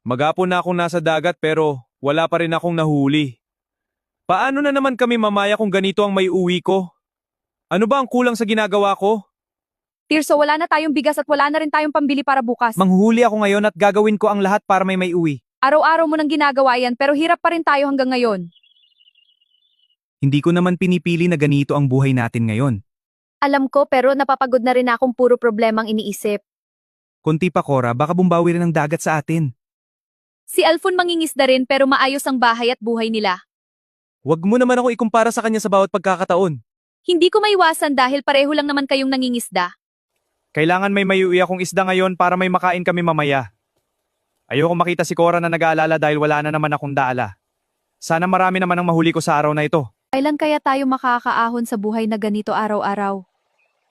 Maghapon na akong nasa dagat pero wala pa rin akong nahuli. Paano na naman kami mamaya kung ganito ang may uwi ko? Ano ba ang kulang sa ginagawa ko? Tirso, wala na tayong bigas at wala na rin tayong pambili para bukas. Manghuli ako ngayon at gagawin ko ang lahat para may uwi. Araw-araw mo nang ginagawa yan pero hirap pa rin tayo hanggang ngayon. Hindi ko naman pinipili na ganito ang buhay natin ngayon. Alam ko pero napapagod na rin akong puro problemang iniisip. Kunti pa, Cora, baka bumbawi rin ang dagat sa atin. Si Alfon mangingisda rin pero maayos ang bahay at buhay nila. Huwag mo naman ako ikumpara sa kanya sa bawat pagkakataon. Hindi ko maiwasan dahil pareho lang naman kayong nangingisda. Kailangan may maiuwi akong isda ngayon para may makain kami mamaya. Ayoko makita si Cora na nag-aalala dahil wala na naman akong daala. Sana marami naman ang mahuli ko sa araw na ito. Kailan kaya tayo makakaahon sa buhay na ganito araw-araw?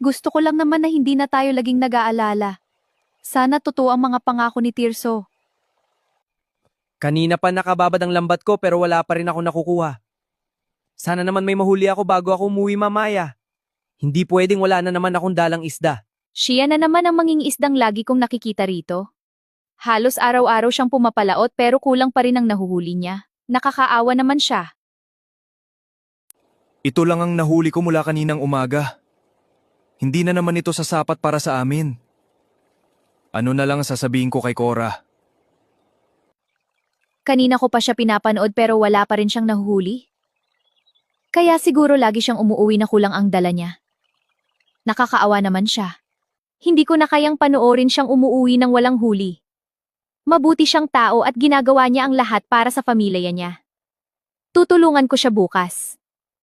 Gusto ko lang naman na hindi na tayo laging nag-aalala. Sana totoo ang mga pangako ni Tirso. Kanina pa nakababad ang lambat ko pero wala pa rin ako nakukuha. Sana naman may mahuli ako bago ako umuwi mamaya. Hindi pwedeng wala na naman akong dalang isda. Siya na naman ang mangingisdang lagi kong nakikita rito. Halos araw-araw siyang pumapalaot pero kulang pa rin ang nahuhuli niya. Nakakaawa naman siya. Ito lang ang nahuli ko mula kaninang umaga. Hindi na naman ito sasapat para sa amin. Ano na lang sasabihin ko kay Cora? Kanina ko pa siya pinapanood pero wala pa rin siyang nahuhuli. Kaya siguro lagi siyang umuuwi na kulang ang dala niya. Nakakaawa naman siya. Hindi ko na kayang panoorin siyang umuuwi ng walang huli. Mabuti siyang tao at ginagawa niya ang lahat para sa pamilya niya. Tutulungan ko siya bukas.